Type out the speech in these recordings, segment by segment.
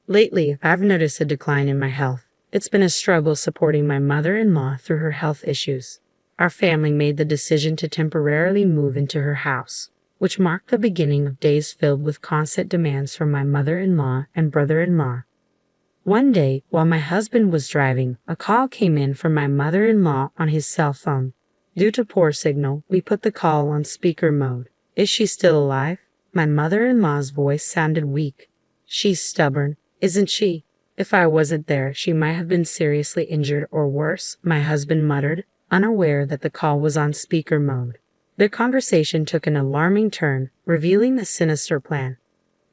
Lately, I've noticed a decline in my health. It's been a struggle supporting my mother-in-law through her health issues. Our family made the decision to temporarily move into her house, which marked the beginning of days filled with constant demands from my mother-in-law and brother-in-law. One day, while my husband was driving, a call came in from my mother-in-law on his cell phone. Due to poor signal, we put the call on speaker mode. Is she still alive? My mother-in-law's voice sounded weak. She's stubborn, isn't she? If I wasn't there, she might have been seriously injured or worse, my husband muttered, unaware that the call was on speaker mode. Their conversation took an alarming turn, revealing the sinister plan.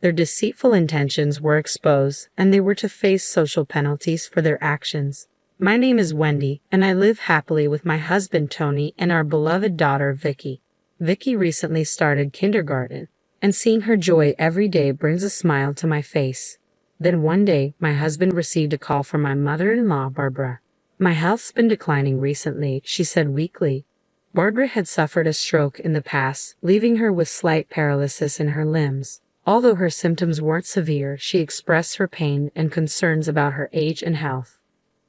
Their deceitful intentions were exposed, and they were to face social penalties for their actions. My name is Wendy, and I live happily with my husband Tony and our beloved daughter Vicky. Vicky recently started kindergarten, and seeing her joy every day brings a smile to my face. Then one day, my husband received a call from my mother-in-law, Barbara. My health's been declining recently, she said weakly. Barbara had suffered a stroke in the past, leaving her with slight paralysis in her limbs. Although her symptoms weren't severe, she expressed her pain and concerns about her age and health.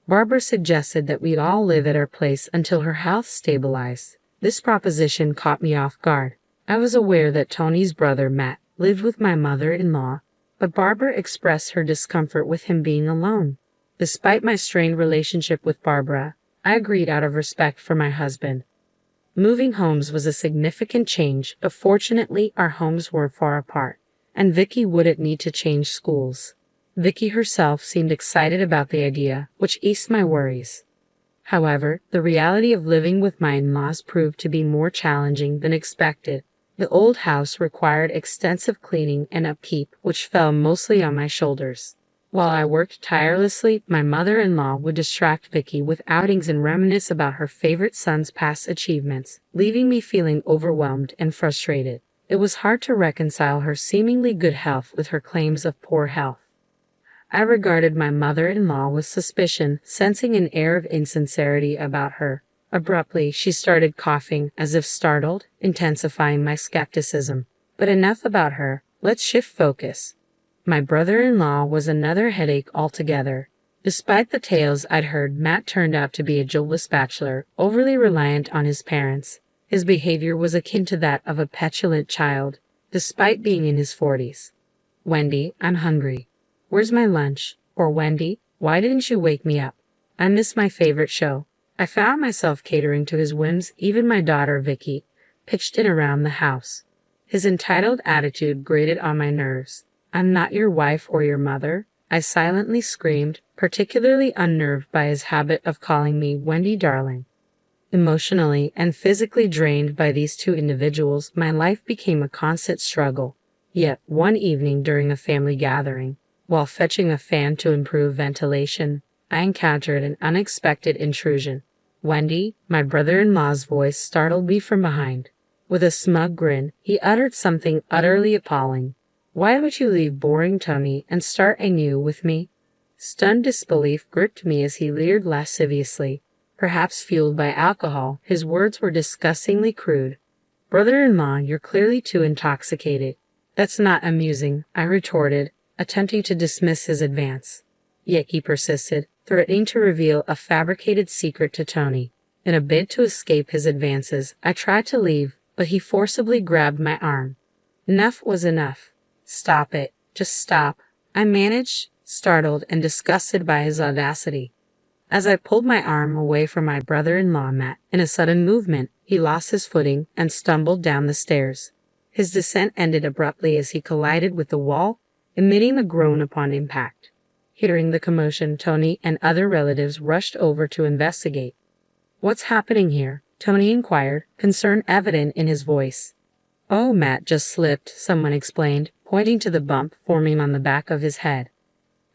Barbara suggested that we all live at her place until her health stabilized. This proposition caught me off guard. I was aware that Tony's brother, Matt, lived with my mother-in-law, but Barbara expressed her discomfort with him being alone. Despite my strained relationship with Barbara, I agreed out of respect for my husband. Moving homes was a significant change, but fortunately our homes were far apart, and Vicky wouldn't need to change schools. Vicky herself seemed excited about the idea, which eased my worries. However, the reality of living with my in-laws proved to be more challenging than expected. The old house required extensive cleaning and upkeep, which fell mostly on my shoulders. While I worked tirelessly, my mother-in-law would distract Vicky with outings and reminisce about her favorite son's past achievements, leaving me feeling overwhelmed and frustrated. It was hard to reconcile her seemingly good health with her claims of poor health. I regarded my mother-in-law with suspicion, sensing an air of insincerity about her. Abruptly, she started coughing, as if startled, intensifying my skepticism. But enough about her. Let's shift focus. My brother-in-law was another headache altogether. Despite the tales I'd heard, Matt turned out to be a joyless bachelor, overly reliant on his parents. His behavior was akin to that of a petulant child, despite being in his 40s. Wendy, I'm hungry. Where's my lunch? Or Wendy, why didn't you wake me up? I miss my favorite show. I found myself catering to his whims. Even my daughter, Vicky, pitched in around the house. His entitled attitude grated on my nerves. I'm not your wife or your mother, I silently screamed, particularly unnerved by his habit of calling me Wendy darling. Emotionally and physically drained by these two individuals, my life became a constant struggle. Yet, one evening during a family gathering, while fetching a fan to improve ventilation, I encountered an unexpected intrusion. Wendy, my brother-in-law's voice startled me from behind. With a smug grin, he uttered something utterly appalling. Why would you leave boring Tony and start anew with me? Stunned disbelief gripped me as he leered lasciviously. Perhaps fueled by alcohol, his words were disgustingly crude. Brother-in-law, you're clearly too intoxicated. That's not amusing, I retorted, attempting to dismiss his advance. Yet he persisted, threatening to reveal a fabricated secret to Tony. In a bid to escape his advances, I tried to leave, but he forcibly grabbed my arm. Enough was enough. Stop it. Just stop. I managed, startled and disgusted by his audacity. As I pulled my arm away from my brother-in-law, Matt, in a sudden movement, he lost his footing and stumbled down the stairs. His descent ended abruptly as he collided with the wall, emitting a groan upon impact. Hearing the commotion, Tony and other relatives rushed over to investigate. What's happening here? Tony inquired, concern evident in his voice. Oh, Matt just slipped, someone explained, pointing to the bump forming on the back of his head.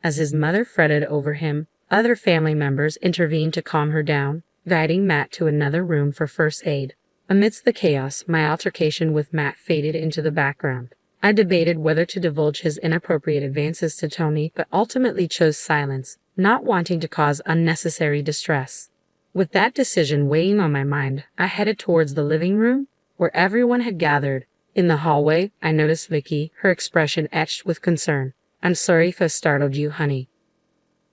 As his mother fretted over him, other family members intervened to calm her down, guiding Matt to another room for first aid. Amidst the chaos, my altercation with Matt faded into the background. I debated whether to divulge his inappropriate advances to Tony, but ultimately chose silence, not wanting to cause unnecessary distress. With that decision weighing on my mind, I headed towards the living room, where everyone had gathered. In the hallway, I noticed Vicky, her expression etched with concern. I'm sorry if I startled you, honey.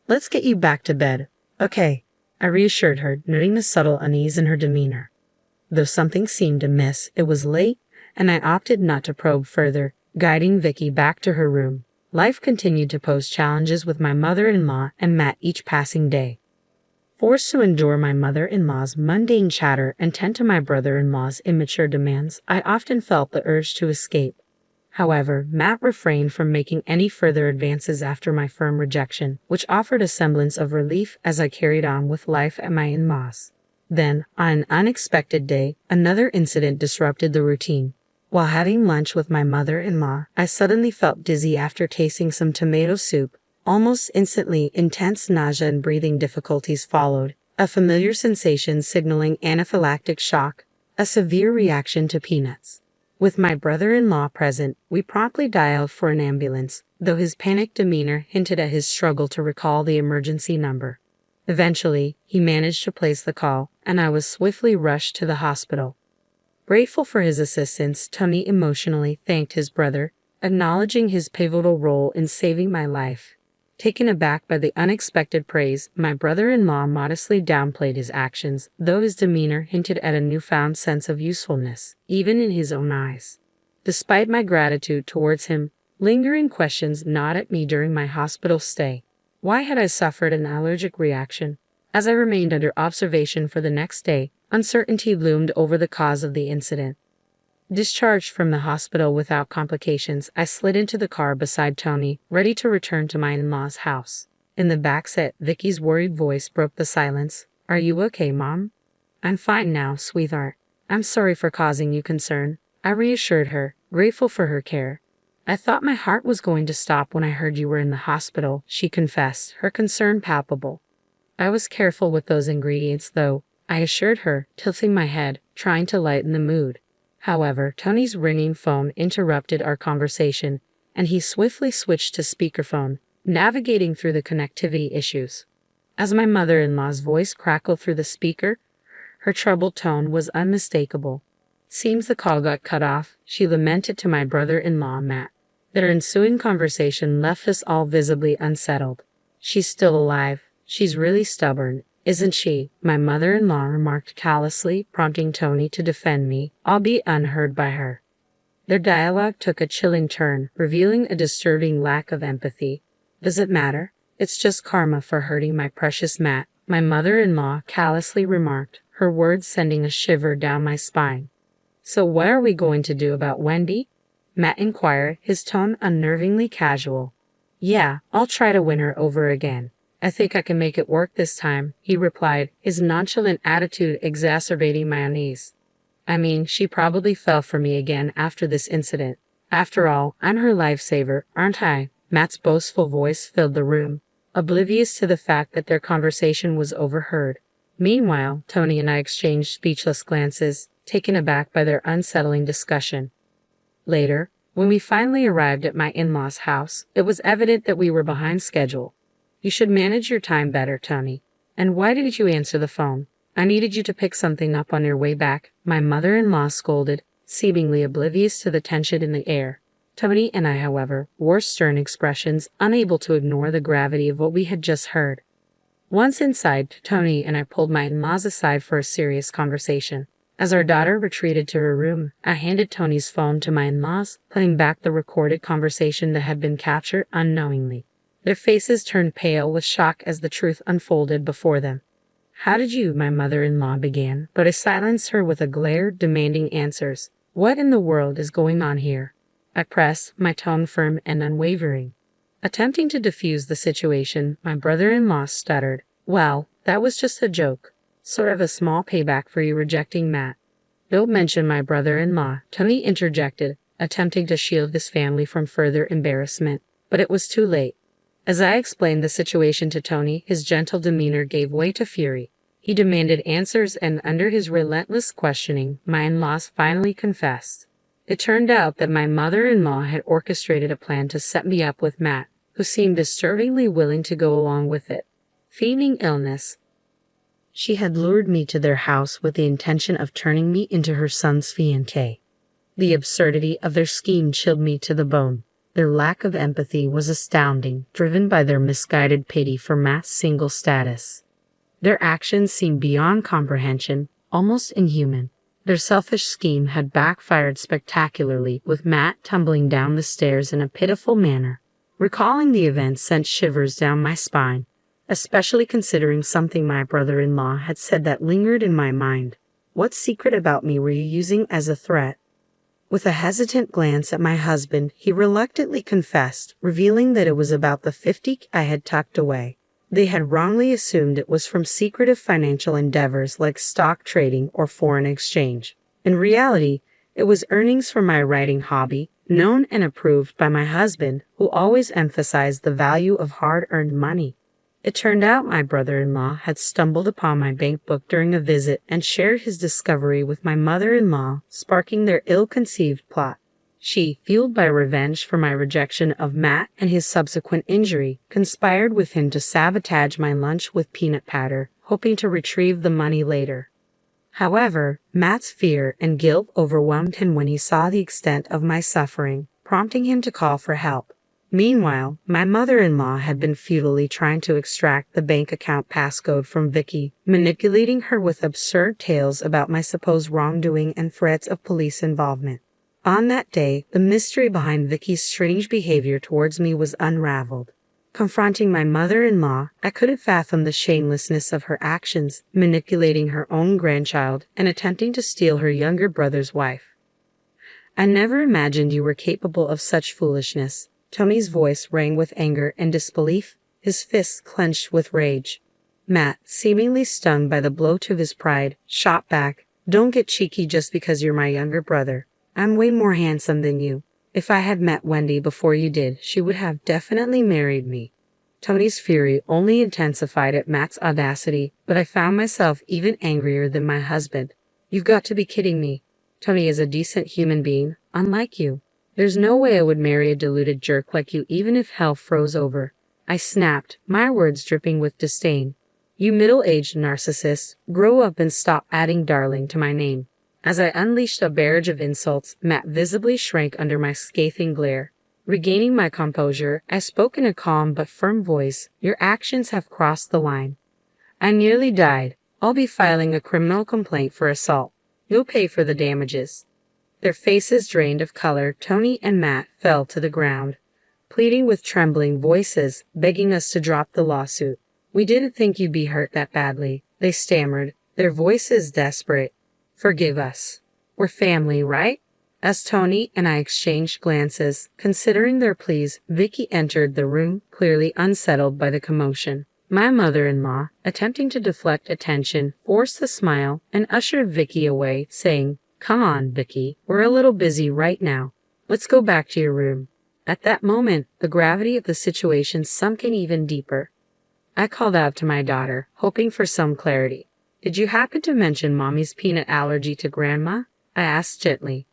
Let's get you back to bed. Okay, I reassured her, noting the subtle unease in her demeanor. Though something seemed amiss, it was late, and I opted not to probe further, guiding Vicky back to her room. Life continued to pose challenges with my mother-in-law and Matt each passing day. Forced to endure my mother-in-law's mundane chatter and tend to my brother-in-law's immature demands, I often felt the urge to escape. However, Matt refrained from making any further advances after my firm rejection, which offered a semblance of relief as I carried on with life at my in-laws. Then, on an unexpected day, another incident disrupted the routine. While having lunch with my mother-in-law, I suddenly felt dizzy after tasting some tomato soup. Almost instantly, intense nausea and breathing difficulties followed, a familiar sensation signaling anaphylactic shock, a severe reaction to peanuts. With my brother-in-law present, we promptly dialed for an ambulance, though his panicked demeanor hinted at his struggle to recall the emergency number. Eventually, he managed to place the call, and I was swiftly rushed to the hospital. Grateful for his assistance, Tony emotionally thanked his brother, acknowledging his pivotal role in saving my life. Taken aback by the unexpected praise, my brother-in-law modestly downplayed his actions, though his demeanor hinted at a newfound sense of usefulness, even in his own eyes. Despite my gratitude towards him, lingering questions gnawed at me during my hospital stay. Why had I suffered an allergic reaction? As I remained under observation for the next day, uncertainty loomed over the cause of the incident. Discharged from the hospital without complications, I slid into the car beside Tony, ready to return to my in-laws' house. In the back seat, Vicky's worried voice broke the silence. Are you okay, Mom? I'm fine now, sweetheart. I'm sorry for causing you concern, I reassured her, grateful for her care. I thought my heart was going to stop when I heard you were in the hospital, she confessed, her concern palpable. I was careful with those ingredients, though, I assured her, tilting my head, trying to lighten the mood. However, Tony's ringing phone interrupted our conversation, and he swiftly switched to speakerphone, navigating through the connectivity issues. As my mother-in-law's voice crackled through the speaker, her troubled tone was unmistakable. Seems the call got cut off, she lamented to my brother-in-law, Matt. Their ensuing conversation left us all visibly unsettled. She's still alive. She's really stubborn, isn't she? My mother-in-law remarked callously, prompting Tony to defend me, albeit unheard by her. Their dialogue took a chilling turn, revealing a disturbing lack of empathy. Does it matter? It's just karma for hurting my precious Matt, my mother-in-law callously remarked, her words sending a shiver down my spine. So what are we going to do about Wendy? Matt inquired, his tone unnervingly casual. Yeah, I'll try to win her over again. I think I can make it work this time, he replied, his nonchalant attitude exacerbating my unease. I mean, she probably fell for me again after this incident. After all, I'm her lifesaver, aren't I? Matt's boastful voice filled the room, oblivious to the fact that their conversation was overheard. Meanwhile, Tony and I exchanged speechless glances, taken aback by their unsettling discussion. Later, when we finally arrived at my in-laws' house, it was evident that we were behind schedule. You should manage your time better, Tony. And why didn't you answer the phone? I needed you to pick something up on your way back, my mother-in-law scolded, seemingly oblivious to the tension in the air. Tony and I, however, wore stern expressions, unable to ignore the gravity of what we had just heard. Once inside, Tony and I pulled my in-laws aside for a serious conversation. As our daughter retreated to her room, I handed Tony's phone to my in-laws, playing back the recorded conversation that had been captured unknowingly. Their faces turned pale with shock as the truth unfolded before them. How did you, my mother-in-law began, but I silenced her with a glare demanding answers. What in the world is going on here? I pressed, my tone firm and unwavering. Attempting to defuse the situation, my brother-in-law stuttered. Well, that was just a joke. Sort of a small payback for you rejecting Matt. Don't mention my brother-in-law, Tony interjected, attempting to shield his family from further embarrassment. But it was too late. As I explained the situation to Tony, his gentle demeanor gave way to fury. He demanded answers, and under his relentless questioning, my in-laws finally confessed. It turned out that my mother-in-law had orchestrated a plan to set me up with Matt, who seemed disturbingly willing to go along with it. Feigning illness, she had lured me to their house with the intention of turning me into her son's fiancé. The absurdity of their scheme chilled me to the bone. Their lack of empathy was astounding, driven by their misguided pity for Matt's single status. Their actions seemed beyond comprehension, almost inhuman. Their selfish scheme had backfired spectacularly, with Matt tumbling down the stairs in a pitiful manner. Recalling the event sent shivers down my spine, especially considering something my brother-in-law had said that lingered in my mind. What secret about me were you using as a threat? With a hesitant glance at my husband, he reluctantly confessed, revealing that it was about the 50 I had tucked away. They had wrongly assumed it was from secretive financial endeavors like stock trading or foreign exchange. In reality, it was earnings from my writing hobby, known and approved by my husband, who always emphasized the value of hard-earned money. It turned out my brother-in-law had stumbled upon my bank book during a visit and shared his discovery with my mother-in-law, sparking their ill-conceived plot. She, fueled by revenge for my rejection of Matt and his subsequent injury, conspired with him to sabotage my lunch with peanut powder, hoping to retrieve the money later. However, Matt's fear and guilt overwhelmed him when he saw the extent of my suffering, prompting him to call for help. Meanwhile, my mother-in-law had been futilely trying to extract the bank account passcode from Vicky, manipulating her with absurd tales about my supposed wrongdoing and threats of police involvement. On that day, the mystery behind Vicky's strange behavior towards me was unraveled. Confronting my mother-in-law, I couldn't fathom the shamelessness of her actions, manipulating her own grandchild and attempting to steal her younger brother's wife. I never imagined you were capable of such foolishness. Tony's voice rang with anger and disbelief, his fists clenched with rage. Matt, seemingly stung by the blow to his pride, shot back, "Don't get cheeky just because you're my younger brother. I'm way more handsome than you. If I had met Wendy before you did, she would have definitely married me." Tony's fury only intensified at Matt's audacity, but I found myself even angrier than my husband. "You've got to be kidding me. Tony is a decent human being, unlike you. There's no way I would marry a deluded jerk like you even if hell froze over." I snapped, my words dripping with disdain. "You middle-aged narcissist, grow up and stop adding darling to my name." As I unleashed a barrage of insults, Matt visibly shrank under my scathing glare. Regaining my composure, I spoke in a calm but firm voice. "Your actions have crossed the line. I nearly died. I'll be filing a criminal complaint for assault. You'll pay for the damages." Their faces drained of color, Tony and Matt fell to the ground, pleading with trembling voices, begging us to drop the lawsuit. "We didn't think you'd be hurt that badly," they stammered, their voices desperate. "Forgive us. We're family, right?" As Tony and I exchanged glances, considering their pleas, Vicky entered the room, clearly unsettled by the commotion. My mother-in-law, attempting to deflect attention, forced a smile and ushered Vicky away, saying, "Come on, Vicky, we're a little busy right now. Let's go back to your room." At that moment, the gravity of the situation sunk in even deeper. I called out to my daughter, hoping for some clarity. "Did you happen to mention Mommy's peanut allergy to Grandma?" I asked gently.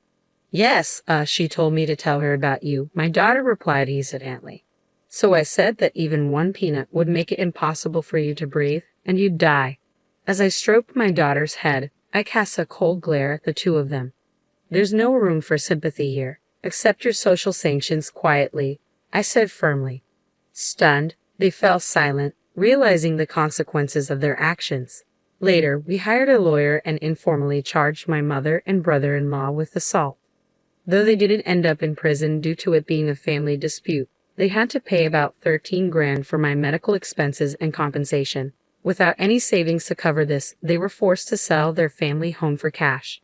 "Yes, she told me to tell her about you," my daughter replied hesitantly. "So I said that even one peanut would make it impossible for you to breathe, and you'd die." As I stroked my daughter's head, I cast a cold glare at the two of them. "There's no room for sympathy here. Accept your social sanctions quietly," I said firmly. Stunned, they fell silent, realizing the consequences of their actions. Later, we hired a lawyer and informally charged my mother and brother-in-law with assault. Though they didn't end up in prison due to it being a family dispute, they had to pay about 13 grand for my medical expenses and compensation. Without any savings to cover this, they were forced to sell their family home for cash.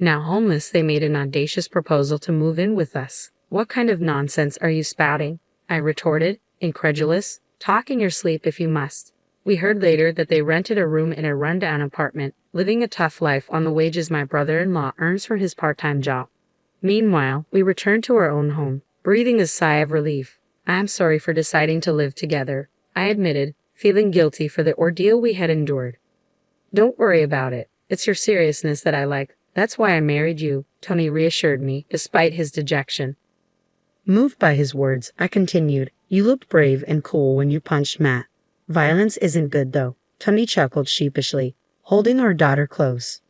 Now homeless, they made an audacious proposal to move in with us. "What kind of nonsense are you spouting?" I retorted, incredulous. "Talk in your sleep if you must." We heard later that they rented a room in a rundown apartment, living a tough life on the wages my brother-in-law earns from his part-time job. Meanwhile, we returned to our own home, breathing a sigh of relief. "I'm sorry for deciding to live together," I admitted, feeling guilty for the ordeal we had endured. "Don't worry about it. It's your seriousness that I like. That's why I married you," Tony reassured me, despite his dejection. Moved by his words, I continued, "You looked brave and cool when you punched Matt. Violence isn't good, though." Tony chuckled sheepishly, holding our daughter close.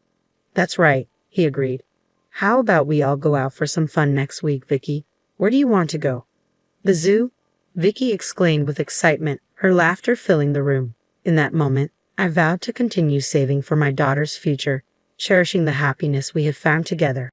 "That's right," he agreed. "How about we all go out for some fun next week, Vicky? Where do you want to go?" The zoo? Vicky exclaimed with excitement, her laughter filling the room. In that moment, I vowed to continue saving for my daughter's future, cherishing the happiness we have found together.